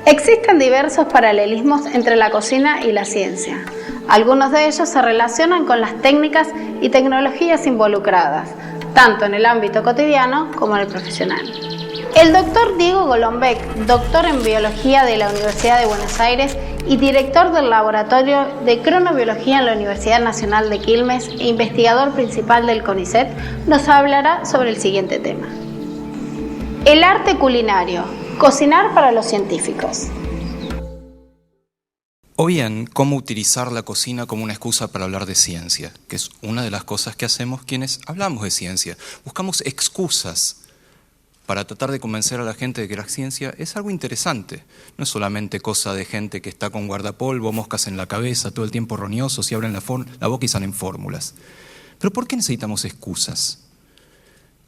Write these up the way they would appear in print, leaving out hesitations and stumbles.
Existen diversos paralelismos entre la cocina y la ciencia. Algunos de ellos se relacionan con las técnicas y tecnologías involucradas, tanto en el ámbito cotidiano como en el profesional. El doctor Diego Golombek, doctor en biología de la Universidad de Buenos Aires y director del laboratorio de cronobiología en la Universidad Nacional de Quilmes e investigador principal del CONICET, nos hablará sobre el siguiente tema. El arte culinario. Cocinar para los científicos. O bien, cómo utilizar la cocina como una excusa para hablar de ciencia, que es una de las cosas que hacemos quienes hablamos de ciencia. Buscamos excusas para tratar de convencer a la gente de que la ciencia es algo interesante. No es solamente cosa de gente que está con guardapolvo, moscas en la cabeza, todo el tiempo roñosos y abren la boca y salen fórmulas. Pero ¿por qué necesitamos excusas?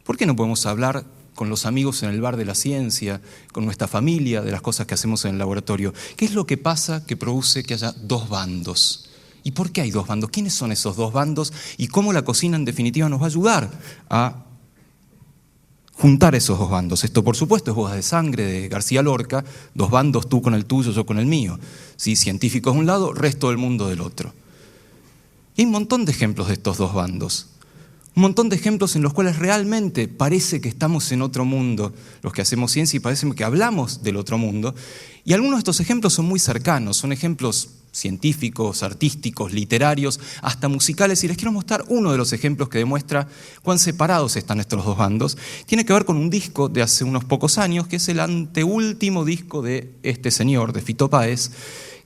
¿Por qué no podemos hablar con los amigos en el bar de la ciencia, con nuestra familia, de las cosas que hacemos en el laboratorio? ¿Qué es lo que pasa que produce que haya dos bandos? ¿Y por qué hay dos bandos? ¿Quiénes son esos dos bandos? ¿Y cómo la cocina en definitiva nos va a ayudar a juntar esos dos bandos? Esto, por supuesto, es Bodas de Sangre de García Lorca, dos bandos, tú con el tuyo, yo con el mío. ¿Sí? Científicos de un lado, resto del mundo del otro. Y hay un montón de ejemplos de estos dos bandos. Un montón de ejemplos en los cuales realmente parece que estamos en otro mundo, los que hacemos ciencia, y parece que hablamos del otro mundo. Y algunos de estos ejemplos son muy cercanos, son ejemplos científicos, artísticos, literarios, hasta musicales. Y les quiero mostrar uno de los ejemplos que demuestra cuán separados están estos dos bandos. Tiene que ver con un disco de hace unos pocos años, que es el anteúltimo disco de este señor, de Fito Páez,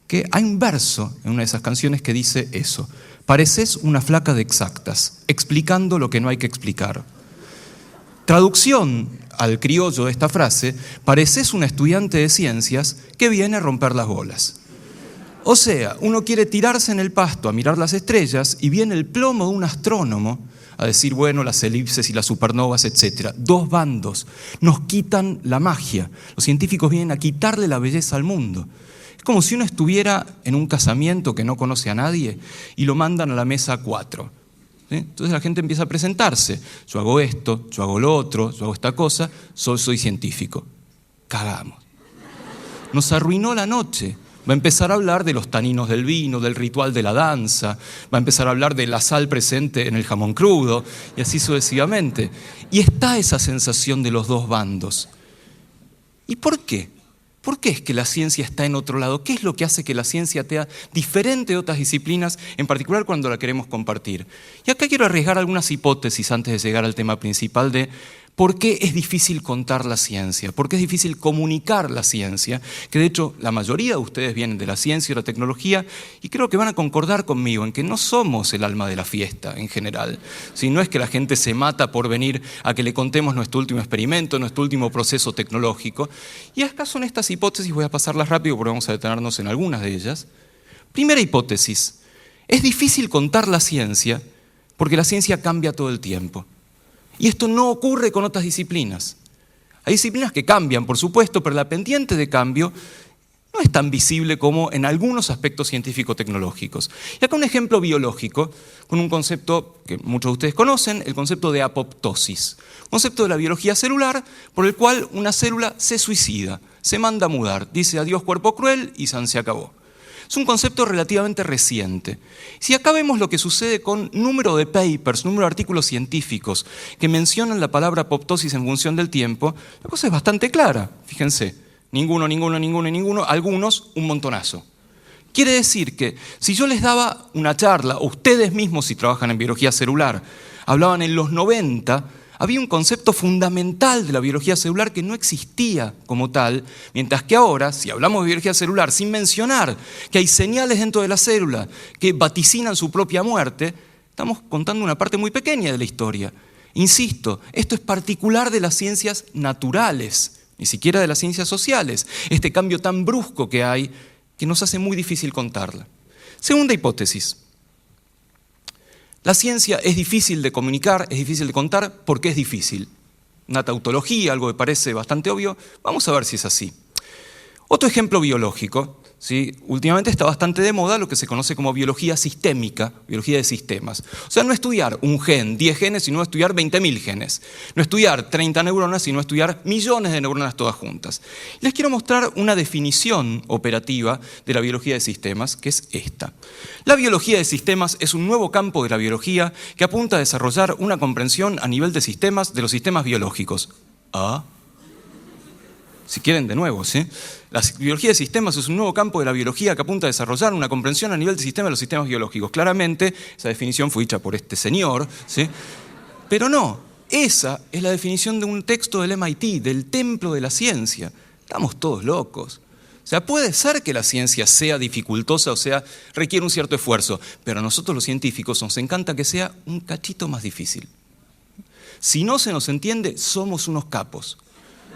que hay un verso en una de esas canciones que dice eso: pareces una flaca de exactas, explicando lo que no hay que explicar. Traducción al criollo de esta frase: pareces una estudiante de ciencias que viene a romper las bolas. O sea, uno quiere tirarse en el pasto a mirar las estrellas y viene el plomo de un astrónomo a decir, bueno, las elipses y las supernovas, etc. Dos bandos nos quitan la magia. Los científicos vienen a quitarle la belleza al mundo. Es como si uno estuviera en un casamiento que no conoce a nadie y lo mandan a la mesa 4. ¿Sí? Entonces la gente empieza a presentarse. Yo hago esto, yo hago lo otro, yo hago esta cosa, soy científico. Cagamos. Nos arruinó la noche. Va a empezar a hablar de los taninos del vino, del ritual de la danza, va a empezar a hablar de la sal presente en el jamón crudo y así sucesivamente. Y está esa sensación de los dos bandos. ¿Y por qué? ¿Por qué es que la ciencia está en otro lado? ¿Qué es lo que hace que la ciencia sea diferente de otras disciplinas, en particular cuando la queremos compartir? Y acá quiero arriesgar algunas hipótesis antes de llegar al tema principal de por qué es difícil contar la ciencia, por qué es difícil comunicar la ciencia, que de hecho la mayoría de ustedes vienen de la ciencia y la tecnología, y creo que van a concordar conmigo en que no somos el alma de la fiesta en general. Si no es que la gente se mata por venir a que le contemos nuestro último experimento, nuestro último proceso tecnológico. Y acá son estas hipótesis, voy a pasarlas rápido porque vamos a detenernos en algunas de ellas. Primera hipótesis: es difícil contar la ciencia porque la ciencia cambia todo el tiempo. Y esto no ocurre con otras disciplinas. Hay disciplinas que cambian, por supuesto, pero la pendiente de cambio no es tan visible como en algunos aspectos científico-tecnológicos. Y acá un ejemplo biológico, con un concepto que muchos de ustedes conocen, el concepto de apoptosis. Concepto de la biología celular, por el cual una célula se suicida, se manda a mudar, dice adiós cuerpo cruel y se acabó. Es un concepto relativamente reciente. Si acá vemos lo que sucede con número de papers, número de artículos científicos que mencionan la palabra apoptosis en función del tiempo, la cosa es bastante clara. Fíjense, ninguno, algunos un montonazo. Quiere decir que si yo les daba una charla, o ustedes mismos si trabajan en biología celular, hablaban en los 90, había un concepto fundamental de la biología celular que no existía como tal, mientras que ahora, si hablamos de biología celular, sin mencionar que hay señales dentro de la célula que vaticinan su propia muerte, estamos contando una parte muy pequeña de la historia. Insisto, esto es particular de las ciencias naturales, ni siquiera de las ciencias sociales, este cambio tan brusco que hay que nos hace muy difícil contarla. Segunda hipótesis. La ciencia es difícil de comunicar, es difícil de contar, porque es difícil. Una tautología, algo que parece bastante obvio, vamos a ver si es así. Otro ejemplo biológico, ¿sí? Últimamente está bastante de moda lo que se conoce como biología sistémica, biología de sistemas. O sea, no estudiar un gen, 10 genes, sino estudiar 20.000 genes. No estudiar 30 neuronas, sino estudiar millones de neuronas todas juntas. Les quiero mostrar una definición operativa de la biología de sistemas, que es esta. La biología de sistemas es un nuevo campo de la biología que apunta a desarrollar una comprensión a nivel de sistemas de los sistemas biológicos. ¿Ah? Si quieren, de nuevo, ¿sí? La biología de sistemas es un nuevo campo de la biología que apunta a desarrollar una comprensión a nivel de sistema de los sistemas biológicos. Claramente, esa definición fue dicha por este señor, ¿sí? Pero no, esa es la definición de un texto del MIT, del templo de la ciencia. Estamos todos locos. O sea, puede ser que la ciencia sea dificultosa, o sea, requiere un cierto esfuerzo, pero a nosotros los científicos nos encanta que sea un cachito más difícil. Si no se nos entiende, somos unos capos.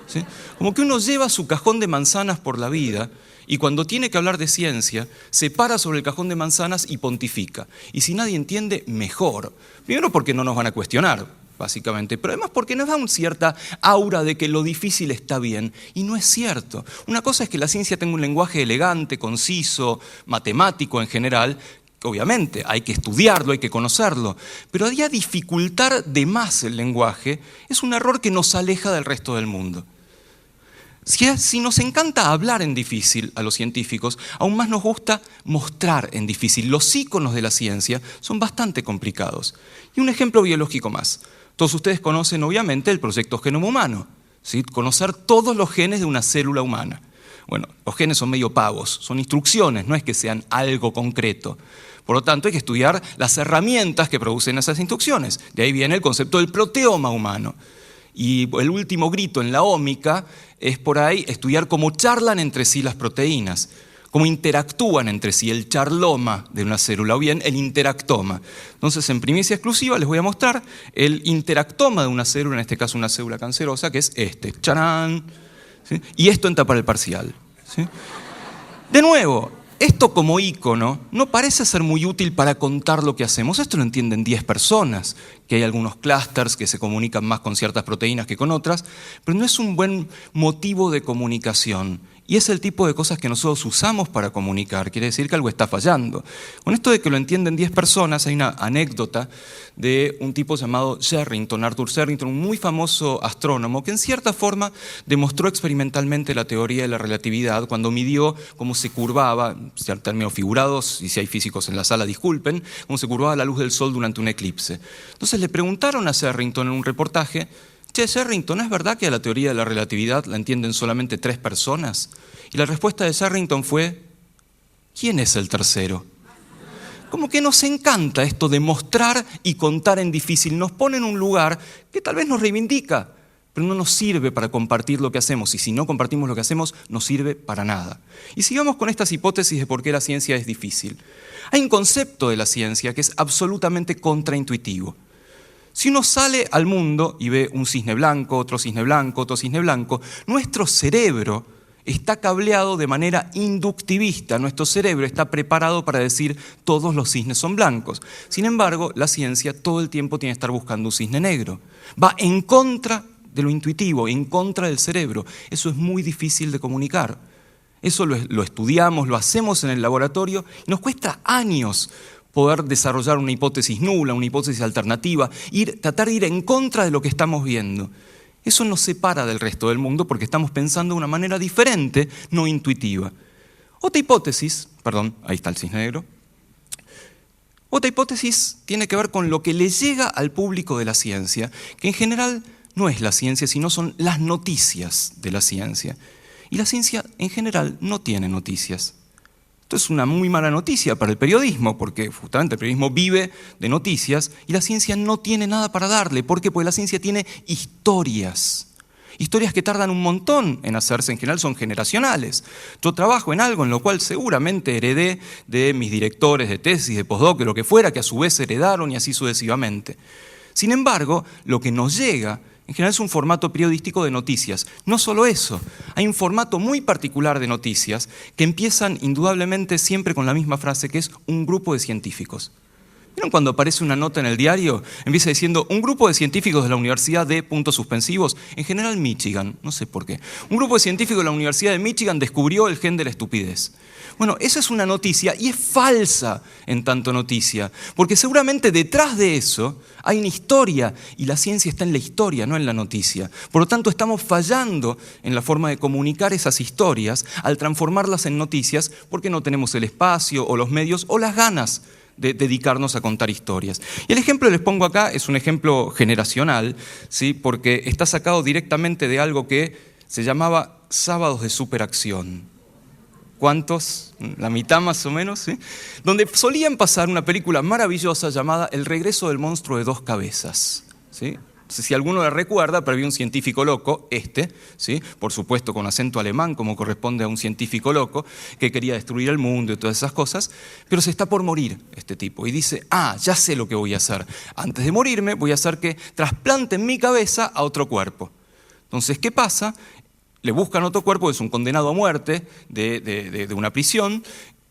¿Sí? Como que uno lleva su cajón de manzanas por la vida y cuando tiene que hablar de ciencia, se para sobre el cajón de manzanas y pontifica. Y si nadie entiende, mejor. Primero porque no nos van a cuestionar, básicamente, pero además porque nos da una cierta aura de que lo difícil está bien, y no es cierto. Una cosa es que la ciencia tenga un lenguaje elegante, conciso, matemático en general. Obviamente, hay que estudiarlo, hay que conocerlo, pero ya dificultar de más el lenguaje es un error que nos aleja del resto del mundo. Si nos encanta hablar en difícil a los científicos, aún más nos gusta mostrar en difícil. Los íconos de la ciencia son bastante complicados. Y un ejemplo biológico más. Todos ustedes conocen obviamente el proyecto Genoma Humano, ¿sí? Conocer todos los genes de una célula humana. Bueno, los genes son medio pavos, son instrucciones, no es que sean algo concreto. Por lo tanto, hay que estudiar las herramientas que producen esas instrucciones. De ahí viene el concepto del proteoma humano. Y el último grito en la ómica es por ahí estudiar cómo charlan entre sí las proteínas, cómo interactúan entre sí el charloma de una célula o bien el interactoma. Entonces, en primicia exclusiva les voy a mostrar el interactoma de una célula, en este caso una célula cancerosa, que es este. ¡Charán! ¿Sí? Y esto en tapar el parcial. ¿Sí? De nuevo, esto como ícono no parece ser muy útil para contar lo que hacemos. Esto lo entienden 10 personas, que hay algunos clústeres que se comunican más con ciertas proteínas que con otras, pero no es un buen motivo de comunicación. Y es el tipo de cosas que nosotros usamos para comunicar. Quiere decir que algo está fallando. Con esto de que lo entienden 10 personas, hay una anécdota de un tipo llamado Sherrington, Arthur Sherrington, un muy famoso astrónomo, que en cierta forma demostró experimentalmente la teoría de la relatividad cuando midió cómo se curvaba, en términos figurados, y si hay físicos en la sala disculpen, cómo se curvaba la luz del sol durante un eclipse. Entonces le preguntaron a Sherrington en un reportaje: che, Sherrington, ¿es verdad que a la teoría de la relatividad la entienden solamente 3 personas? Y la respuesta de Sherrington fue: ¿quién es el tercero? Como que nos encanta esto de mostrar y contar en difícil. Nos pone en un lugar que tal vez nos reivindica, pero no nos sirve para compartir lo que hacemos. Y si no compartimos lo que hacemos, no sirve para nada. Y sigamos con estas hipótesis de por qué la ciencia es difícil. Hay un concepto de la ciencia que es absolutamente contraintuitivo. Si uno sale al mundo y ve un cisne blanco, otro cisne blanco, otro cisne blanco, nuestro cerebro está cableado de manera inductivista. Nuestro cerebro está preparado para decir todos los cisnes son blancos. Sin embargo, la ciencia todo el tiempo tiene que estar buscando un cisne negro. Va en contra de lo intuitivo, en contra del cerebro. Eso es muy difícil de comunicar. Eso lo estudiamos, lo hacemos en el laboratorio y nos cuesta años poder desarrollar una hipótesis nula, una hipótesis alternativa, tratar de ir en contra de lo que estamos viendo. Eso nos separa del resto del mundo porque estamos pensando de una manera diferente, no intuitiva. Otra hipótesis, perdón, ahí está el cisne negro. Otra hipótesis tiene que ver con lo que le llega al público de la ciencia, que en general no es la ciencia, sino son las noticias de la ciencia. Y la ciencia en general no tiene noticias. Esto es una muy mala noticia para el periodismo, porque justamente el periodismo vive de noticias y la ciencia no tiene nada para darle. ¿Por qué? Porque la ciencia tiene historias. Historias que tardan un montón en hacerse, en general son generacionales. Yo trabajo en algo en lo cual seguramente heredé de mis directores de tesis, de postdoc, de lo que fuera, que a su vez heredaron y así sucesivamente. Sin embargo, lo que nos llega en general es un formato periodístico de noticias. No solo eso, hay un formato muy particular de noticias que empiezan indudablemente siempre con la misma frase, que es un grupo de científicos. ¿Vieron cuando aparece una nota en el diario? Empieza diciendo, un grupo de científicos de la Universidad de puntos suspensivos, en general Michigan, no sé por qué. Un grupo de científicos de la Universidad de Michigan descubrió el gen de la estupidez. Bueno, esa es una noticia y es falsa en tanto noticia, porque seguramente detrás de eso hay una historia y la ciencia está en la historia, no en la noticia. Por lo tanto, estamos fallando en la forma de comunicar esas historias al transformarlas en noticias porque no tenemos el espacio o los medios o las ganas de dedicarnos a contar historias. Y el ejemplo que les pongo acá es un ejemplo generacional, ¿sí? Porque está sacado directamente de algo que se llamaba Sábados de Superacción. ¿Cuántos? La mitad más o menos, ¿sí? Donde solían pasar una película maravillosa llamada El regreso del monstruo de dos cabezas, ¿sí? No sé si alguno la recuerda, pero había un científico loco, ¿sí? Por supuesto con acento alemán, como corresponde a un científico loco, que quería destruir el mundo y todas esas cosas, pero se está por morir este tipo y dice, ya sé lo que voy a hacer. Antes de morirme voy a hacer que trasplanten mi cabeza a otro cuerpo. Entonces, ¿qué pasa? Le buscan otro cuerpo, es un condenado a muerte de una prisión,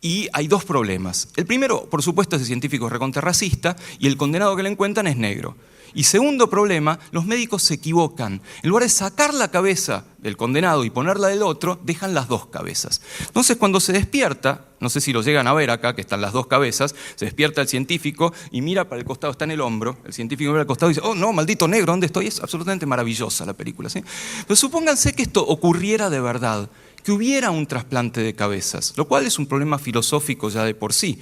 y hay dos problemas. El primero, por supuesto, ese científico es recontrarracista y el condenado que le encuentran es negro. Y segundo problema, los médicos se equivocan. En lugar de sacar la cabeza del condenado y ponerla del otro, dejan las dos cabezas. Entonces, cuando se despierta, no sé si lo llegan a ver acá, que están las dos cabezas, se despierta el científico y mira para el costado, está en el hombro, el científico mira al costado y dice, oh no, maldito negro, ¿dónde estoy? Es absolutamente maravillosa la película, ¿sí? Pero supónganse que esto ocurriera de verdad, que hubiera un trasplante de cabezas, lo cual es un problema filosófico ya de por sí.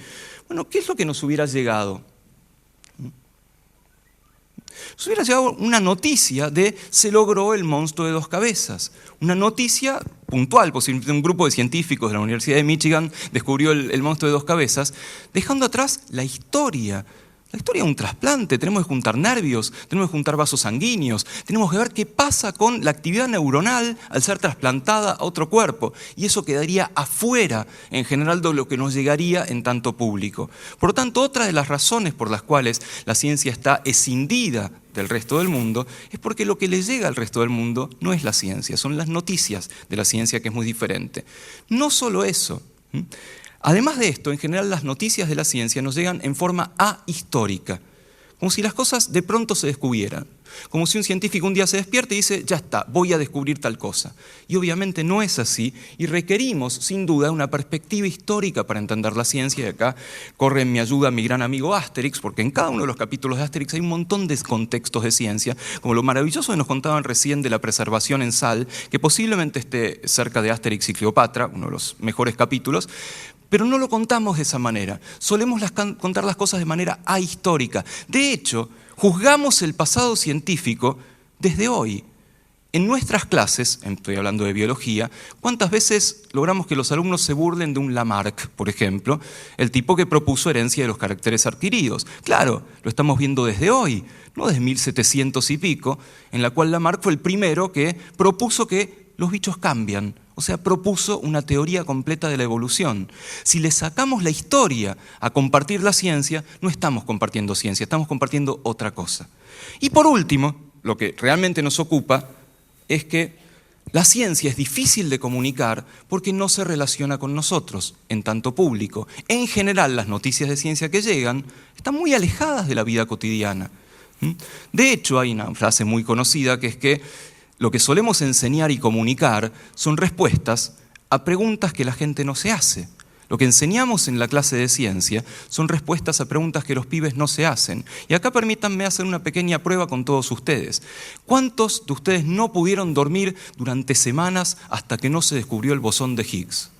Bueno, ¿qué es lo que nos hubiera llegado? Nos hubiera llegado una noticia de se logró el monstruo de dos cabezas. Una noticia puntual, posiblemente un grupo de científicos de la Universidad de Michigan descubrió el monstruo de dos cabezas, dejando atrás la historia. La historia de un trasplante, tenemos que juntar nervios, tenemos que juntar vasos sanguíneos, tenemos que ver qué pasa con la actividad neuronal al ser trasplantada a otro cuerpo. Y eso quedaría afuera, en general, de lo que nos llegaría en tanto público. Por lo tanto, otra de las razones por las cuales la ciencia está escindida del resto del mundo es porque lo que le llega al resto del mundo no es la ciencia, son las noticias de la ciencia, que es muy diferente. No solo eso. Además de esto, en general las noticias de la ciencia nos llegan en forma ahistórica, como si las cosas de pronto se descubrieran, como si un científico un día se despierta y dice, ya está, voy a descubrir tal cosa. Y obviamente no es así y requerimos sin duda una perspectiva histórica para entender la ciencia. Y acá corre en mi ayuda mi gran amigo Asterix, porque en cada uno de los capítulos de Asterix hay un montón de contextos de ciencia, como lo maravilloso que nos contaban recién de la preservación en sal, que posiblemente esté cerca de Asterix y Cleopatra, uno de los mejores capítulos. Pero no lo contamos de esa manera. Solemos contar las cosas de manera ahistórica. De hecho, juzgamos el pasado científico desde hoy. En nuestras clases, estoy hablando de biología, ¿cuántas veces logramos que los alumnos se burlen de un Lamarck, por ejemplo, el tipo que propuso herencia de los caracteres adquiridos? Claro, lo estamos viendo desde hoy, no desde 1700 y pico, en la cual Lamarck fue el primero que propuso que los bichos cambian. O sea, propuso una teoría completa de la evolución. Si le sacamos la historia a compartir la ciencia, no estamos compartiendo ciencia, estamos compartiendo otra cosa. Y por último, lo que realmente nos ocupa es que la ciencia es difícil de comunicar porque no se relaciona con nosotros en tanto público. En general, las noticias de ciencia que llegan están muy alejadas de la vida cotidiana. De hecho, hay una frase muy conocida que es que lo que solemos enseñar y comunicar son respuestas a preguntas que la gente no se hace. Lo que enseñamos en la clase de ciencia son respuestas a preguntas que los pibes no se hacen. Y acá permítanme hacer una pequeña prueba con todos ustedes. ¿Cuántos de ustedes no pudieron dormir durante semanas hasta que no se descubrió el bosón de Higgs?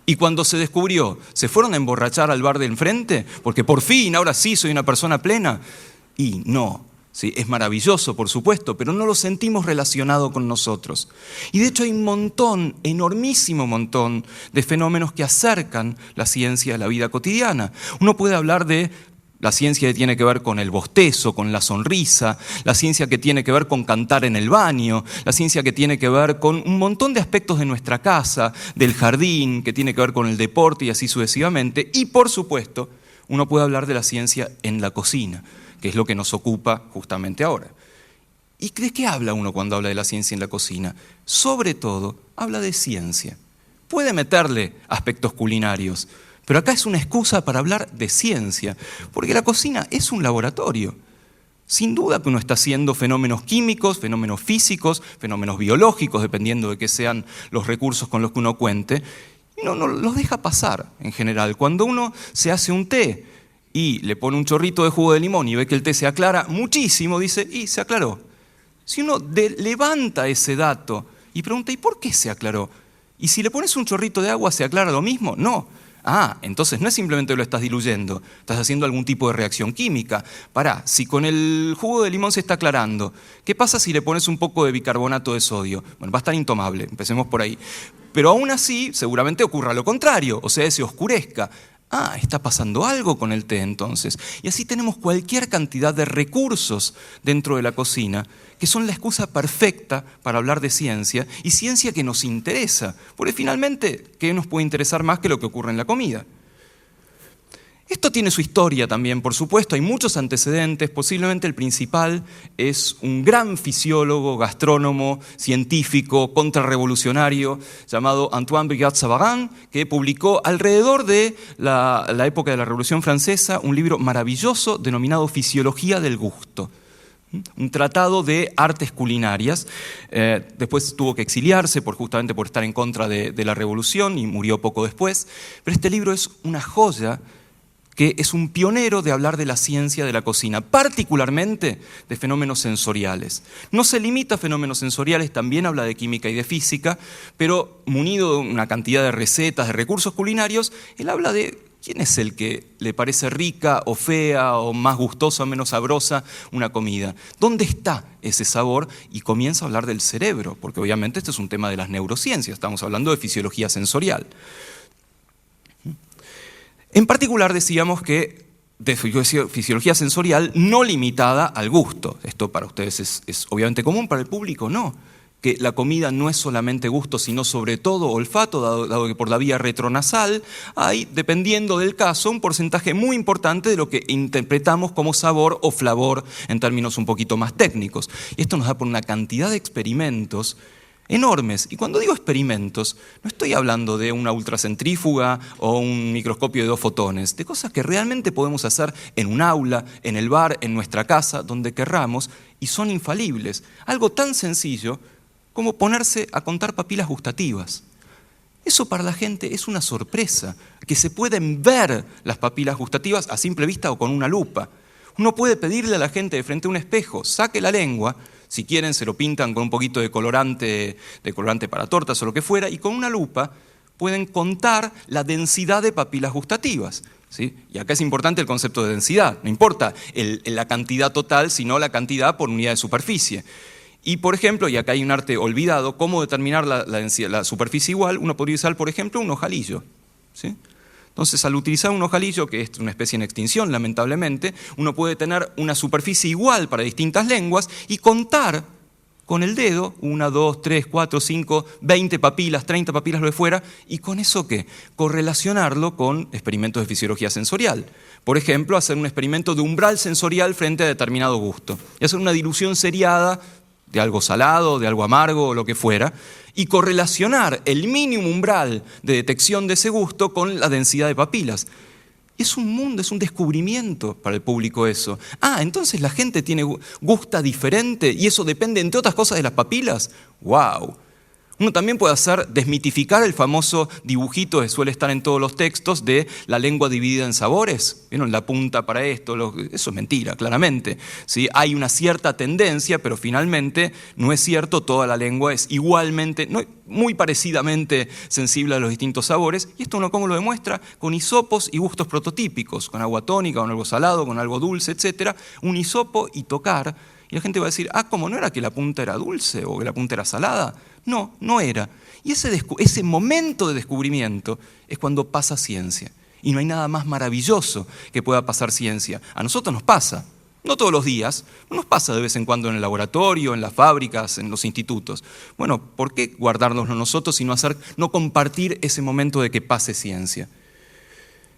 Y cuando se descubrió, ¿se fueron a emborrachar al bar de enfrente? Porque por fin, ahora sí soy una persona plena. Y no. Sí, es maravilloso, por supuesto, pero no lo sentimos relacionado con nosotros. Y de hecho hay un montón, enormísimo montón, de fenómenos que acercan la ciencia a la vida cotidiana. Uno puede hablar de la ciencia que tiene que ver con el bostezo, con la sonrisa, la ciencia que tiene que ver con cantar en el baño, la ciencia que tiene que ver con un montón de aspectos de nuestra casa, del jardín, que tiene que ver con el deporte y así sucesivamente. Y por supuesto, uno puede hablar de la ciencia en la cocina, que es lo que nos ocupa justamente ahora. ¿Y de qué habla uno cuando habla de la ciencia en la cocina? Sobre todo, habla de ciencia. Puede meterle aspectos culinarios, Pero acá es una excusa para hablar de ciencia, porque la cocina es un laboratorio. Sin duda que uno está haciendo fenómenos químicos, fenómenos físicos, fenómenos biológicos, dependiendo de qué sean los recursos con los que uno cuente, y uno no los deja pasar en general. Cuando uno se hace un té y le pone un chorrito de jugo de limón y ve que el té se aclara muchísimo, dice, y se aclaró. Si uno levanta ese dato y pregunta, ¿y por qué se aclaró? ¿Y si le pones un chorrito de agua se aclara lo mismo? No. Ah, entonces no es simplemente que lo estás diluyendo, estás haciendo algún tipo de reacción química. Pará, si con el jugo de limón se está aclarando, ¿qué pasa si le pones un poco de bicarbonato de sodio? Bueno, va a estar intomable, empecemos por ahí. Pero aún así, seguramente ocurra lo contrario, o sea, se oscurezca. Ah, está pasando algo con el té entonces. Y así tenemos cualquier cantidad de recursos dentro de la cocina que son la excusa perfecta para hablar de ciencia, y ciencia que nos interesa, porque finalmente, ¿qué nos puede interesar más que lo que ocurre en la comida? Esto tiene su historia también, por supuesto, hay muchos antecedentes, posiblemente el principal es un gran fisiólogo, gastrónomo, científico, contrarrevolucionario, llamado Antoine Briard-Savarin, que publicó alrededor de la época de la Revolución Francesa un libro maravilloso denominado Fisiología del gusto. Un tratado de artes culinarias. Después tuvo que exiliarse justamente por estar en contra de la revolución y murió poco después. Pero este libro es una joya que es un pionero de hablar de la ciencia de la cocina, particularmente de fenómenos sensoriales. No se limita a fenómenos sensoriales, también habla de química y de física, pero munido de una cantidad de recetas, de recursos culinarios, él habla de ¿quién es el que le parece rica o fea o más gustosa o menos sabrosa una comida? ¿Dónde está ese sabor? Y comienza a hablar del cerebro, porque obviamente este es un tema de las neurociencias, estamos hablando de fisiología sensorial. En particular decíamos que de fisiología sensorial no limitada al gusto. Esto para ustedes es obviamente común, para el público no. Que la comida no es solamente gusto, sino sobre todo olfato, dado que por la vía retronasal hay, dependiendo del caso, un porcentaje muy importante de lo que interpretamos como sabor o flavor en términos un poquito más técnicos. Y esto nos da por una cantidad de experimentos enormes. Y cuando digo experimentos, no estoy hablando de una ultracentrífuga o un microscopio de 2 fotones, de cosas que realmente podemos hacer en un aula, en el bar, en nuestra casa, donde querramos, y son infalibles. Algo tan sencillo como ponerse a contar papilas gustativas. Eso para la gente es una sorpresa, que se pueden ver las papilas gustativas a simple vista o con una lupa. Uno puede pedirle a la gente de frente a un espejo, saque la lengua, si quieren se lo pintan con un poquito de colorante para tortas o lo que fuera, y con una lupa pueden contar la densidad de papilas gustativas. ¿Sí? Y acá es importante el concepto de densidad, no importa la cantidad total, sino la cantidad por unidad de superficie. Y, por ejemplo, y acá hay un arte olvidado, cómo determinar la superficie igual, uno podría usar, por ejemplo, un ojalillo. ¿Sí? Entonces, al utilizar un ojalillo, que es una especie en extinción, lamentablemente, uno puede tener una superficie igual para distintas lenguas y contar con el dedo, 1, 2, 3, 4, 5, 20 papilas, 30 papilas, lo de fuera, y con eso, ¿qué? Correlacionarlo con experimentos de fisiología sensorial. Por ejemplo, hacer un experimento de umbral sensorial frente a determinado gusto. Y hacer una dilución seriada de algo salado, de algo amargo o lo que fuera, y correlacionar el mínimo umbral de detección de ese gusto con la densidad de papilas. Es un mundo, es un descubrimiento para el público eso. Ah, entonces la gente gusta diferente y eso depende, entre otras cosas, de las papilas. ¡Wow! Uno también puede desmitificar el famoso dibujito que suele estar en todos los textos de la lengua dividida en sabores. ¿Vieron? La punta para esto, eso es mentira, claramente. ¿Sí? Hay una cierta tendencia, pero finalmente no es cierto, toda la lengua es igualmente, muy parecidamente sensible a los distintos sabores. Y esto uno cómo lo demuestra, con hisopos y gustos prototípicos, con agua tónica, con algo salado, con algo dulce, etc. Un hisopo y tocar. Y la gente va a decir, ¿cómo no era que la punta era dulce o que la punta era salada? No, no era. Y ese momento de descubrimiento es cuando pasa ciencia. Y no hay nada más maravilloso que pueda pasar ciencia. A nosotros nos pasa, no todos los días, nos pasa de vez en cuando en el laboratorio, en las fábricas, en los institutos. Bueno, ¿por qué guardárnoslo nosotros y no compartir ese momento de que pase ciencia?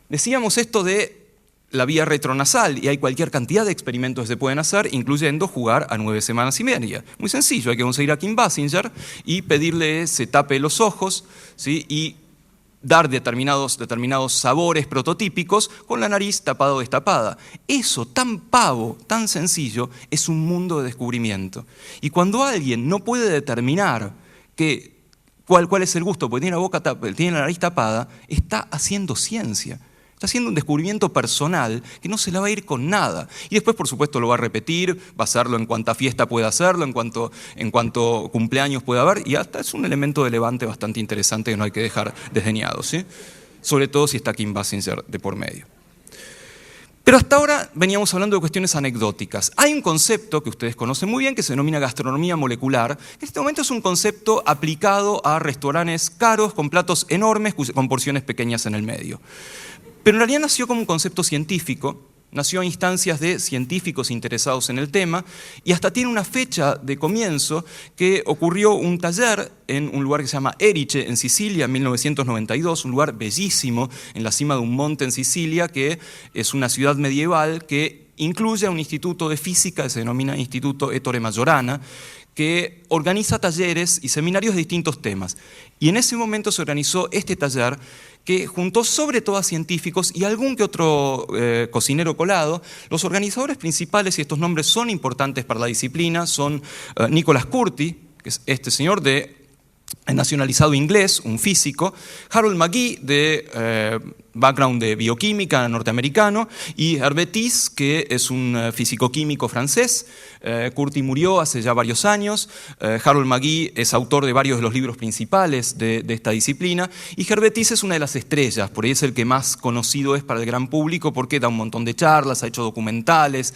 Decíamos esto de la vía retronasal, y hay cualquier cantidad de experimentos que se pueden hacer, incluyendo jugar a 9 semanas y media. Muy sencillo, hay que conseguir a Kim Basinger y pedirle se tape los ojos, ¿sí? Y dar determinados sabores prototípicos con la nariz tapada o destapada. Eso, tan pavo, tan sencillo, es un mundo de descubrimiento. Y cuando alguien no puede determinar cuál es el gusto, porque tiene la nariz tapada, está haciendo ciencia. Está haciendo un descubrimiento personal que no se la va a ir con nada. Y después, por supuesto, lo va a repetir, va a hacerlo en cuanta fiesta pueda hacerlo, en cuanto cumpleaños pueda haber, y hasta es un elemento de levante bastante interesante que no hay que dejar desdeñado, ¿sí? Sobre todo si está Kim Basinger de por medio. Pero hasta ahora veníamos hablando de cuestiones anecdóticas. Hay un concepto que ustedes conocen muy bien que se denomina gastronomía molecular. En este momento es un concepto aplicado a restaurantes caros con platos enormes con porciones pequeñas en el medio. Pero en realidad nació como un concepto científico, nació a instancias de científicos interesados en el tema y hasta tiene una fecha de comienzo que ocurrió un taller en un lugar que se llama Erice, en Sicilia, en 1992, un lugar bellísimo en la cima de un monte en Sicilia, que es una ciudad medieval que incluye un instituto de física que se denomina Instituto Ettore Majorana, que organiza talleres y seminarios de distintos temas. Y en ese momento se organizó este taller que juntó sobre todo a científicos y algún que otro cocinero colado. Los organizadores principales, y estos nombres son importantes para la disciplina, son Nicholas Curti, que es este señor nacionalizado inglés, un físico, Harold McGee, de background de bioquímica norteamericano, y Hervé Tisse, que es un físico-químico francés. Curti murió hace ya varios años. Harold McGee es autor de varios de los libros principales de esta disciplina, y Hervé Tisse es una de las estrellas, por ahí es el que más conocido es para el gran público porque da un montón de charlas, ha hecho documentales,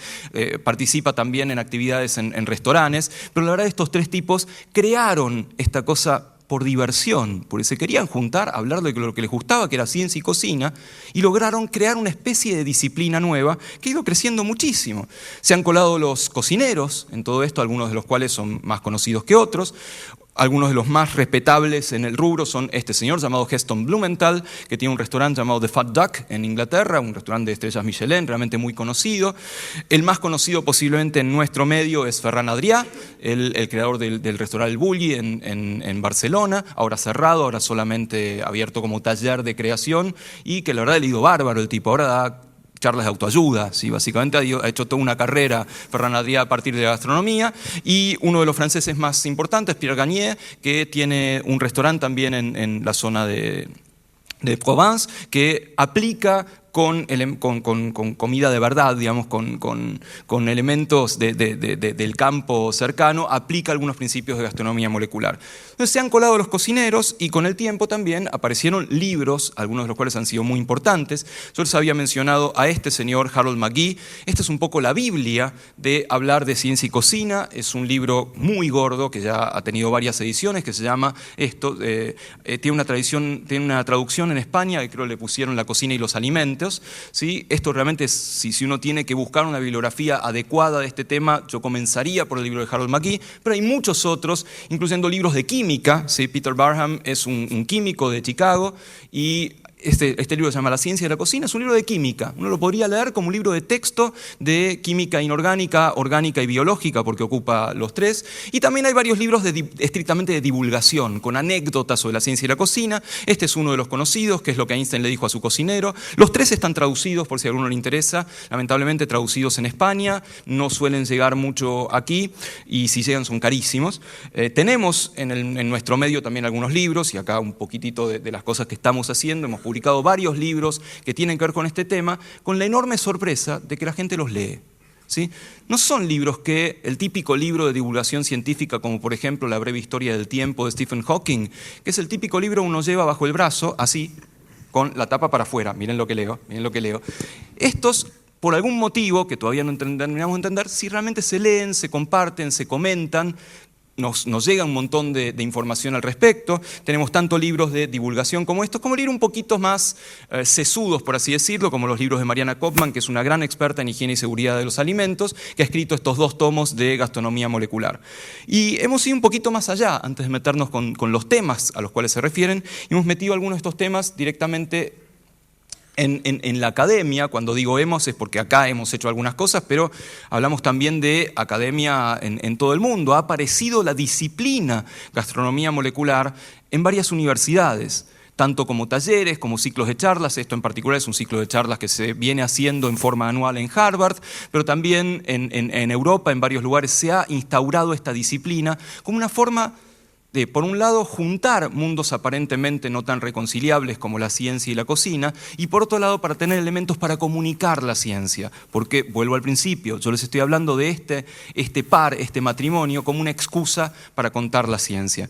participa también en actividades en restaurantes, pero la verdad estos tres tipos crearon esta cosa por diversión, porque se querían juntar, hablar de lo que les gustaba, que era ciencia y cocina, y lograron crear una especie de disciplina nueva que ha ido creciendo muchísimo. Se han colado los cocineros en todo esto, algunos de los cuales son más conocidos que otros. Algunos de los más respetables en el rubro son este señor llamado Heston Blumenthal, que tiene un restaurante llamado The Fat Duck en Inglaterra, un restaurante de estrellas Michelin, realmente muy conocido. El más conocido posiblemente en nuestro medio es Ferran Adrià, el creador del restaurante El Bulli en Barcelona, ahora cerrado, ahora solamente abierto como taller de creación, y que la verdad le ha ido bárbaro el tipo, ahora da charlas de autoayuda, ¿sí? Básicamente ha hecho toda una carrera Ferran Adrià a partir de la gastronomía, y uno de los franceses más importantes, Pierre Gagné, que tiene un restaurante también en la zona de Provence, que aplica con comida de verdad, digamos, con elementos del campo cercano, aplica algunos principios de gastronomía molecular. Entonces se han colado los cocineros y con el tiempo también aparecieron libros, algunos de los cuales han sido muy importantes. Yo les había mencionado a este señor Harold McGee. Esta es un poco la Biblia de hablar de ciencia y cocina. Es un libro muy gordo que ya ha tenido varias ediciones, que se llama tiene una traducción en España que creo le pusieron La cocina y los alimentos. ¿Sí? Esto realmente, si uno tiene que buscar una bibliografía adecuada de este tema, yo comenzaría por el libro de Harold McGee, pero hay muchos otros, incluyendo libros de química. ¿Sí? Peter Barham es un químico de Chicago, y este libro se llama La ciencia de la cocina, es un libro de química. Uno lo podría leer como un libro de texto de química inorgánica, orgánica y biológica, porque ocupa los tres. Y también hay varios libros estrictamente de divulgación, con anécdotas sobre la ciencia y la cocina. Este es uno de los conocidos, que es lo que Einstein le dijo a su cocinero. Los tres están traducidos, por si a alguno le interesa, lamentablemente traducidos en España, no suelen llegar mucho aquí, y si llegan son carísimos. Tenemos en nuestro medio también algunos libros, y acá un poquitito de las cosas que estamos haciendo. Hemos publicado varios libros que tienen que ver con este tema, con la enorme sorpresa de que la gente los lee. ¿Sí? No son libros que el típico libro de divulgación científica, como por ejemplo La breve historia del tiempo de Stephen Hawking, que es el típico libro que uno lleva bajo el brazo, así, con la tapa para afuera. Miren lo que leo, miren lo que leo. Estos, por algún motivo que todavía no terminamos de entender, si realmente se leen, se comparten, se comentan, nos llega un montón de información al respecto. Tenemos tanto libros de divulgación como estos, como libros un poquito más sesudos, por así decirlo, como los libros de Mariana Kopman, que es una gran experta en higiene y seguridad de los alimentos, que ha escrito estos 2 tomos de gastronomía molecular. Y hemos ido un poquito más allá, antes de meternos con los temas a los cuales se refieren, y hemos metido algunos de estos temas directamente en la academia. Cuando digo hemos es porque acá hemos hecho algunas cosas, pero hablamos también de academia en todo el mundo. Ha aparecido la disciplina gastronomía molecular en varias universidades, tanto como talleres, como ciclos de charlas. Esto en particular es un ciclo de charlas que se viene haciendo en forma anual en Harvard, pero también en Europa, en varios lugares, se ha instaurado esta disciplina como una forma de, por un lado, juntar mundos aparentemente no tan reconciliables como la ciencia y la cocina, y por otro lado, para tener elementos para comunicar la ciencia. Porque, vuelvo al principio, yo les estoy hablando de este matrimonio, como una excusa para contar la ciencia.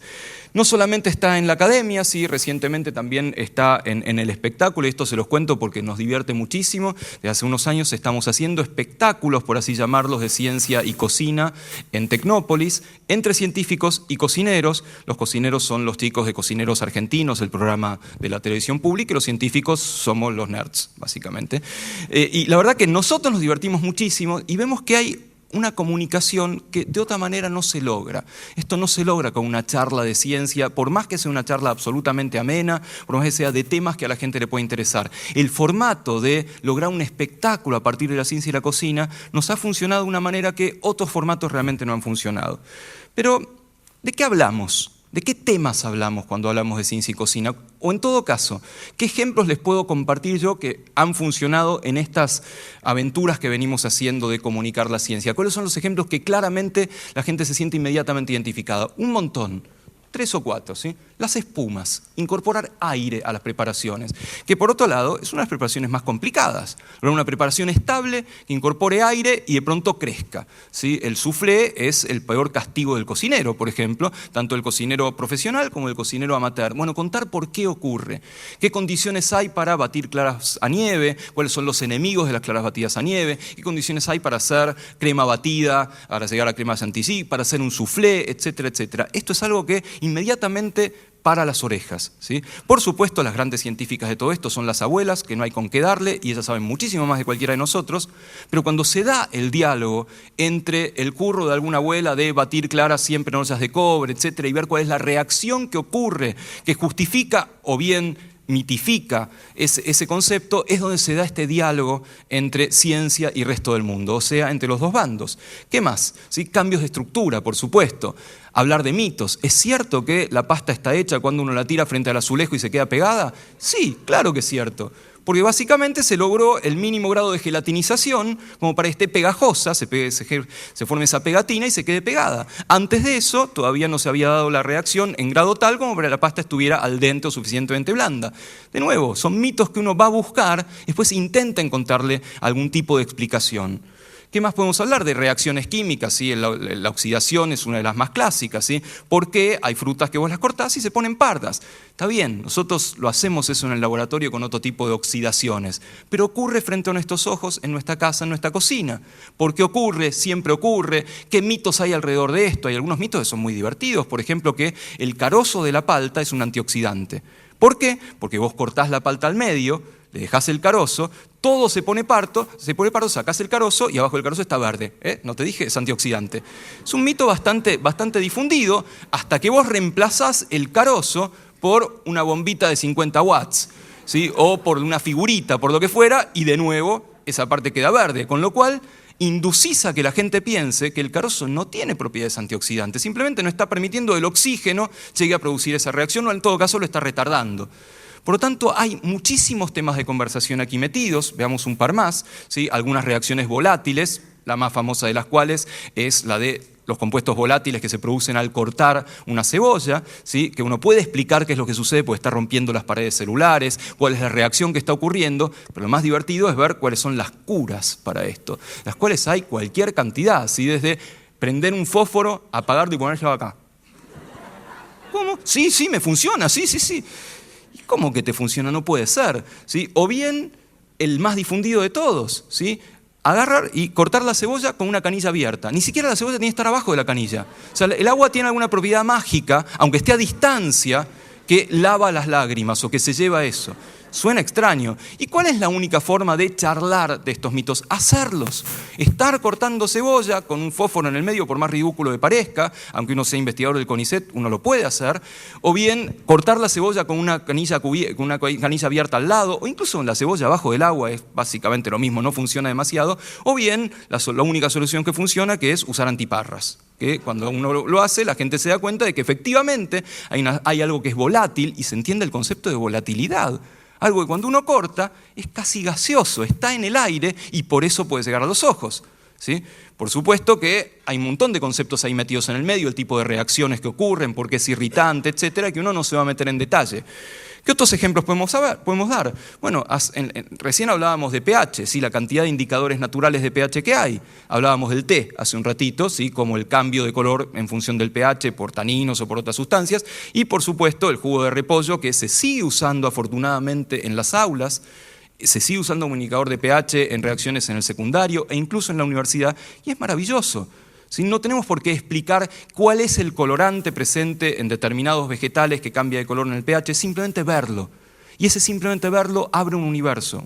No solamente está en la academia, sí, recientemente también está en el espectáculo, y esto se los cuento porque nos divierte muchísimo. Desde hace unos años estamos haciendo espectáculos, por así llamarlos, de ciencia y cocina en Tecnópolis, entre científicos y cocineros. Los cocineros son los chicos de Cocineros Argentinos, el programa de la televisión pública, y los científicos somos los nerds, básicamente. Y la verdad que nosotros nos divertimos muchísimo y vemos que hay una comunicación que de otra manera no se logra. Esto no se logra con una charla de ciencia, por más que sea una charla absolutamente amena, por más que sea de temas que a la gente le pueda interesar. El formato de lograr un espectáculo a partir de la ciencia y la cocina nos ha funcionado de una manera que otros formatos realmente no han funcionado. Pero, ¿de qué hablamos? ¿De qué temas hablamos cuando hablamos de ciencia y cocina? O en todo caso, ¿qué ejemplos les puedo compartir yo que han funcionado en estas aventuras que venimos haciendo de comunicar la ciencia? ¿Cuáles son los ejemplos que claramente la gente se siente inmediatamente identificada? Un montón. 3 o 4, ¿sí? Las espumas, incorporar aire a las preparaciones, que por otro lado es una de las preparaciones más complicadas. Una preparación estable que incorpore aire y de pronto crezca, ¿sí? El soufflé es el peor castigo del cocinero, por ejemplo, tanto el cocinero profesional como el cocinero amateur. Bueno, contar por qué ocurre, qué condiciones hay para batir claras a nieve, cuáles son los enemigos de las claras batidas a nieve, qué condiciones hay para hacer crema batida, para llegar a crema chantilly, para hacer un soufflé, etcétera, etcétera. Esto es algo que inmediatamente para las orejas, ¿sí? Por supuesto, las grandes científicas de todo esto son las abuelas, que no hay con qué darle, y ellas saben muchísimo más de cualquiera de nosotros, pero cuando se da el diálogo entre el curro de alguna abuela de batir claras siempre en ollas de cobre, etcétera, y ver cuál es la reacción que ocurre, que justifica o bien mitifica ese concepto, es donde se da este diálogo entre ciencia y resto del mundo, o sea, entre los dos bandos. ¿Qué más? ¿Sí? Cambios de estructura, por supuesto. Hablar de mitos. ¿Es cierto que la pasta está hecha cuando uno la tira frente al azulejo y se queda pegada? Sí, claro que es cierto. Porque básicamente se logró el mínimo grado de gelatinización como para que esté pegajosa, se forme esa pegatina y se quede pegada. Antes de eso todavía no se había dado la reacción en grado tal como para que la pasta estuviera al dente o suficientemente blanda. De nuevo, son mitos que uno va a buscar y después intenta encontrarle algún tipo de explicación. ¿Qué más podemos hablar? De reacciones químicas, ¿sí? La oxidación es una de las más clásicas, ¿sí? Porque hay frutas que vos las cortás y se ponen pardas. Está bien, nosotros lo hacemos eso en el laboratorio con otro tipo de oxidaciones, pero ocurre frente a nuestros ojos, en nuestra casa, en nuestra cocina. ¿Por qué ocurre? Siempre ocurre. ¿Qué mitos hay alrededor de esto? Hay algunos mitos que son muy divertidos, por ejemplo, que el carozo de la palta es un antioxidante. ¿Por qué? Porque vos cortás la palta al medio, le dejás el carozo, todo se pone pardo, sacás el carozo y abajo del carozo está verde. No te dije, es antioxidante. Es un mito bastante difundido hasta que vos reemplazás el carozo por una bombita de 50 watts, ¿sí? O por una figurita, por lo que fuera, y de nuevo esa parte queda verde, con lo cual inducís a que la gente piense que el carozo no tiene propiedades antioxidantes, simplemente no está permitiendo el oxígeno llegue a producir esa reacción o en todo caso lo está retardando. Por lo tanto, hay muchísimos temas de conversación aquí metidos, veamos un par más, ¿sí? Algunas reacciones volátiles, la más famosa de las cuales es la de los compuestos volátiles que se producen al cortar una cebolla, ¿sí? Que uno puede explicar qué es lo que sucede porque está rompiendo las paredes celulares, cuál es la reacción que está ocurriendo, pero lo más divertido es ver cuáles son las curas para esto, las cuales hay cualquier cantidad, ¿sí? Desde prender un fósforo, apagarlo y ponerlo acá. ¿Cómo? Sí, me funciona, sí. ¿Cómo que te funciona? No puede ser, ¿sí? O bien, el más difundido de todos, ¿sí? Agarrar y cortar la cebolla con una canilla abierta. Ni siquiera la cebolla tiene que estar abajo de la canilla. O sea, el agua tiene alguna propiedad mágica, aunque esté a distancia, que lava las lágrimas o que se lleva eso. Suena extraño. ¿Y cuál es la única forma de charlar de estos mitos? Hacerlos. Estar cortando cebolla con un fósforo en el medio, por más ridículo que parezca, aunque uno sea investigador del CONICET, uno lo puede hacer, o bien cortar la cebolla con una canilla abierta al lado, o incluso la cebolla abajo del agua, es básicamente lo mismo, no funciona demasiado, o bien la única solución que funciona, que es usar antiparras. Que cuando uno lo hace, la gente se da cuenta de que efectivamente hay algo que es volátil y se entiende el concepto de volatilidad. Algo que cuando uno corta es casi gaseoso, está en el aire y por eso puede llegar a los ojos, ¿sí? Por supuesto que hay un montón de conceptos ahí metidos en el medio, el tipo de reacciones que ocurren, por qué es irritante, etcétera, que uno no se va a meter en detalle. ¿Qué otros ejemplos podemos dar? Bueno, recién hablábamos de pH, ¿sí? La cantidad de indicadores naturales de pH que hay. Hablábamos del té hace un ratito, ¿sí? Como el cambio de color en función del pH por taninos o por otras sustancias. Y por supuesto el jugo de repollo, que se sigue usando afortunadamente en las aulas, se sigue usando como indicador de pH en reacciones en el secundario e incluso en la universidad, y es maravilloso. ¿Sí? No tenemos por qué explicar cuál es el colorante presente en determinados vegetales que cambia de color en el pH, simplemente verlo. Y ese simplemente verlo abre un universo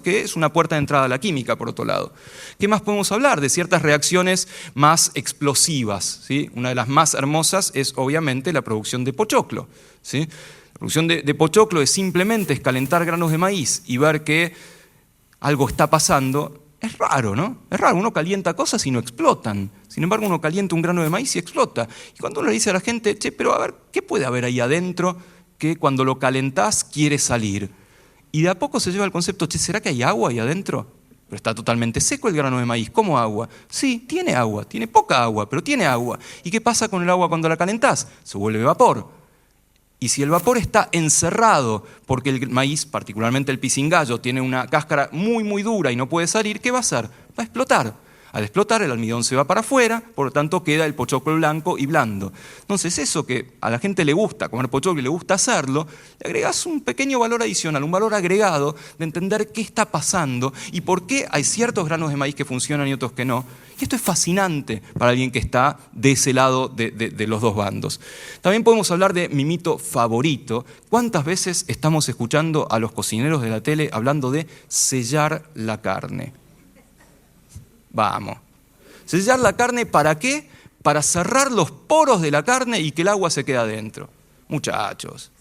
que es una puerta de entrada a la química, por otro lado. ¿Qué más podemos hablar? De ciertas reacciones más explosivas, ¿sí? Una de las más hermosas es obviamente la producción de pochoclo, ¿sí? La producción de pochoclo es simplemente calentar granos de maíz y ver que algo está pasando. Es raro, ¿no? Es raro, uno calienta cosas y no explotan. Sin embargo, uno calienta un grano de maíz y explota. Y cuando uno le dice a la gente, che, pero a ver, ¿qué puede haber ahí adentro que cuando lo calentás quiere salir? Y de a poco se lleva el concepto, che, ¿será que hay agua ahí adentro? Pero está totalmente seco el grano de maíz, ¿cómo agua? Sí, tiene agua, tiene poca agua, pero tiene agua. ¿Y qué pasa con el agua cuando la calentás? Se vuelve vapor. Y si el vapor está encerrado porque el maíz, particularmente el pisingallo, tiene una cáscara muy muy dura y no puede salir, ¿qué va a hacer? Va a explotar. Al explotar el almidón se va para afuera, por lo tanto queda el pochoclo blanco y blando. Entonces eso que a la gente le gusta comer pochoclo y le gusta hacerlo, le agregás un pequeño valor adicional, un valor agregado de entender qué está pasando y por qué hay ciertos granos de maíz que funcionan y otros que no. Y esto es fascinante para alguien que está de ese lado de los dos bandos. También podemos hablar de mi mito favorito. ¿Cuántas veces estamos escuchando a los cocineros de la tele hablando de sellar la carne? Vamos. ¿Sellar la carne para qué? Para cerrar los poros de la carne y que el agua se quede adentro. Muchachos.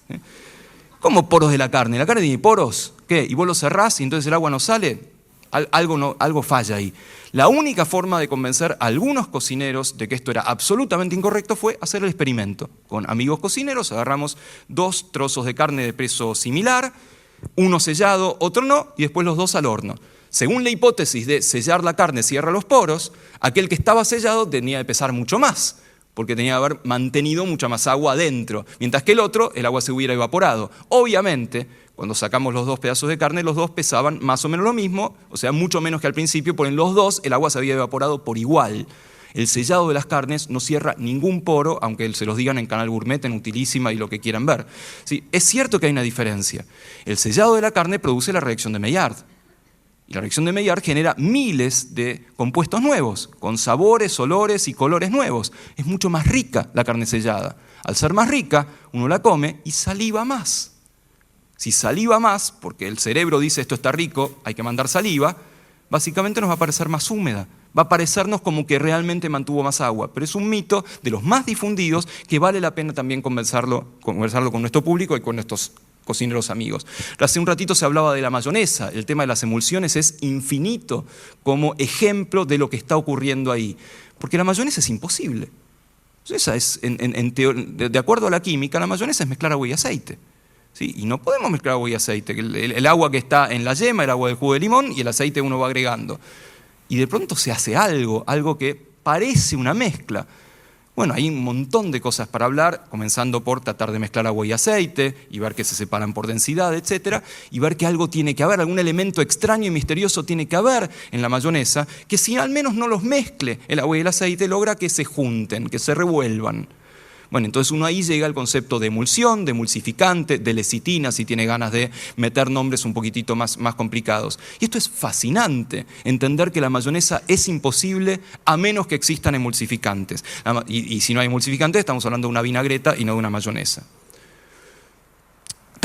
¿Cómo poros de la carne? ¿La carne tiene poros? ¿Qué? ¿Y vos lo cerrás y entonces el agua no sale? Algo falla ahí. La única forma de convencer a algunos cocineros de que esto era absolutamente incorrecto fue hacer el experimento. Con amigos cocineros agarramos 2 trozos de carne de peso similar, uno sellado, otro no, y después los 2 al horno. Según la hipótesis de sellar la carne cierra los poros, aquel que estaba sellado tenía que pesar mucho más, porque tenía que haber mantenido mucha más agua adentro, mientras que el otro, el agua se hubiera evaporado. Obviamente, cuando sacamos los 2 pedazos de carne, los 2 pesaban más o menos lo mismo, o sea, mucho menos que al principio, porque en los 2 el agua se había evaporado por igual. El sellado de las carnes no cierra ningún poro, aunque se los digan en Canal Gourmet, en Utilísima y lo que quieran ver. Sí, es cierto que hay una diferencia. El sellado de la carne produce la reacción de Maillard. Y la reacción de Maillard genera miles de compuestos nuevos, con sabores, olores y colores nuevos. Es mucho más rica la carne sellada. Al ser más rica, uno la come y saliva más. Si saliva más, porque el cerebro dice esto está rico, hay que mandar saliva, básicamente nos va a parecer más húmeda. Va a parecernos como que realmente mantuvo más agua. Pero es un mito de los más difundidos que vale la pena también conversarlo con nuestro público y con nuestros cocineros amigos. Hace un ratito se hablaba de la mayonesa. El tema de las emulsiones es infinito como ejemplo de lo que está ocurriendo ahí. Porque la mayonesa es imposible. Esa es, de acuerdo a la química, la mayonesa es mezclar agua y aceite. ¿Sí? Y no podemos mezclar agua y aceite. El agua que está en la yema, el agua del jugo de limón y el aceite uno va agregando. Y de pronto se hace algo que parece una mezcla. Bueno, hay un montón de cosas para hablar, comenzando por tratar de mezclar agua y aceite y ver que se separan por densidad, etcétera, y ver que algo tiene que haber, algún elemento extraño y misterioso tiene que haber en la mayonesa, que si al menos no los mezcle el agua y el aceite, logra que se junten, que se revuelvan. Bueno, entonces uno ahí llega al concepto de emulsión, de emulsificante, de lecitina, si tiene ganas de meter nombres un poquitito más complicados. Y esto es fascinante, entender que la mayonesa es imposible a menos que existan emulsificantes. Y si no hay emulsificantes, estamos hablando de una vinagreta y no de una mayonesa.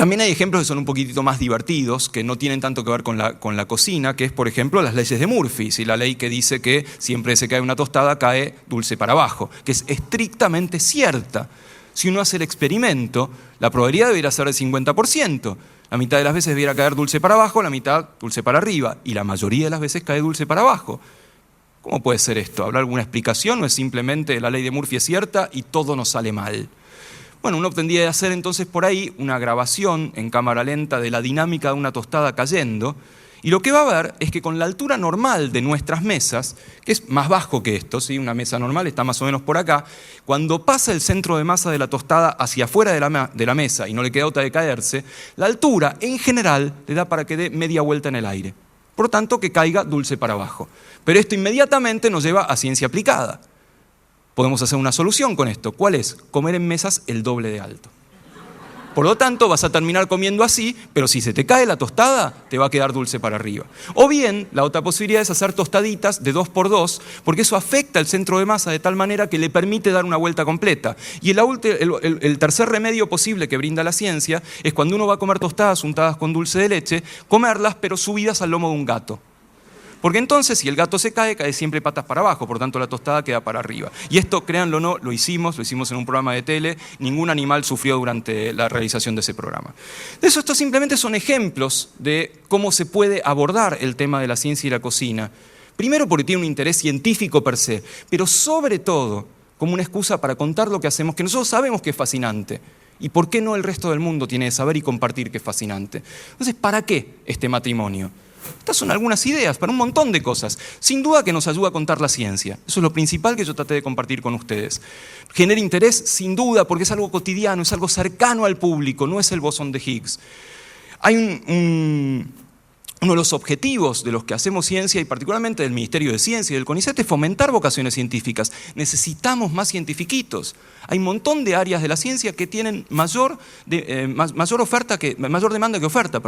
También hay ejemplos que son un poquitito más divertidos, que no tienen tanto que ver con la cocina, que es, por ejemplo, las leyes de Murphy. ¿Sí? La ley que dice que siempre se cae una tostada, cae dulce para abajo, que es estrictamente cierta. Si uno hace el experimento, la probabilidad debería ser del 50%. La mitad de las veces debiera caer dulce para abajo, la mitad dulce para arriba, y la mayoría de las veces cae dulce para abajo. ¿Cómo puede ser esto? ¿Habrá alguna explicación o es simplemente la ley de Murphy es cierta y todo nos sale mal? Bueno, uno tendría que hacer entonces por ahí una grabación en cámara lenta de la dinámica de una tostada cayendo, y lo que va a ver es que con la altura normal de nuestras mesas, que es más bajo que esto, ¿sí? Una mesa normal está más o menos por acá, cuando pasa el centro de masa de la tostada hacia afuera de la mesa y no le queda otra de caerse, la altura en general le da para que dé media vuelta en el aire. Por lo tanto, que caiga dulce para abajo. Pero esto inmediatamente nos lleva a ciencia aplicada. Podemos hacer una solución con esto. ¿Cuál es? Comer en mesas el doble de alto. Por lo tanto, vas a terminar comiendo así, pero si se te cae la tostada, te va a quedar dulce para arriba. O bien, la otra posibilidad es hacer tostaditas de 2x2, porque eso afecta el centro de masa de tal manera que le permite dar una vuelta completa. Y el tercer remedio posible que brinda la ciencia es cuando uno va a comer tostadas untadas con dulce de leche, comerlas pero subidas al lomo de un gato. Porque entonces, si el gato se cae, cae siempre patas para abajo, por tanto la tostada queda para arriba. Y esto, créanlo o no, lo hicimos en un programa de tele, ningún animal sufrió durante la realización de ese programa. De eso, estos simplemente son ejemplos de cómo se puede abordar el tema de la ciencia y la cocina. Primero porque tiene un interés científico per se, pero sobre todo como una excusa para contar lo que hacemos, que nosotros sabemos que es fascinante. ¿Y por qué no el resto del mundo tiene que saber y compartir que es fascinante? Entonces, ¿para qué este matrimonio? Estas son algunas ideas para un montón de cosas. Sin duda que nos ayuda a contar la ciencia. Eso es lo principal que yo traté de compartir con ustedes. Genera interés, sin duda, porque es algo cotidiano, es algo cercano al público, no es el bosón de Higgs. Hay uno de los objetivos de los que hacemos ciencia, y particularmente del Ministerio de Ciencia y del CONICET, es fomentar vocaciones científicas. Necesitamos más cientifiquitos. Hay un montón de áreas de la ciencia que tienen mayor demanda que oferta.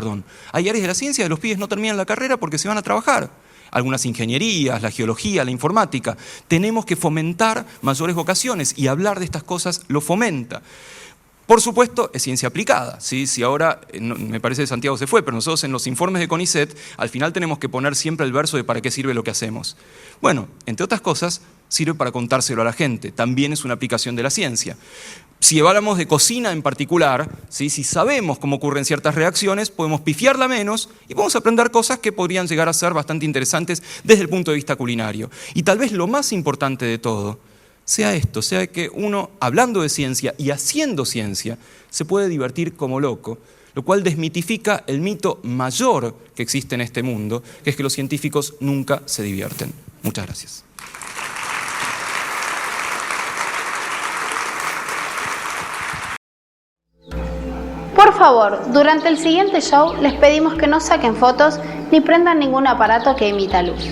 Hay áreas de la ciencia que los pibes no terminan la carrera porque se van a trabajar. Algunas ingenierías, la geología, la informática. Tenemos que fomentar mayores vocaciones y hablar de estas cosas lo fomenta. Por supuesto, es ciencia aplicada. ¿Sí? Si ahora, me parece que Santiago se fue, pero nosotros en los informes de CONICET, al final tenemos que poner siempre el verso de para qué sirve lo que hacemos. Bueno, entre otras cosas, sirve para contárselo a la gente. También es una aplicación de la ciencia. Si hablamos de cocina en particular, ¿sí? Si sabemos cómo ocurren ciertas reacciones, podemos pifiarla menos y podemos aprender cosas que podrían llegar a ser bastante interesantes desde el punto de vista culinario. Y tal vez lo más importante de todo sea esto, sea que uno, hablando de ciencia y haciendo ciencia, se puede divertir como loco, lo cual desmitifica el mito mayor que existe en este mundo, que es que los científicos nunca se divierten. Muchas gracias. Por favor, durante el siguiente show les pedimos que no saquen fotos ni prendan ningún aparato que emita luz.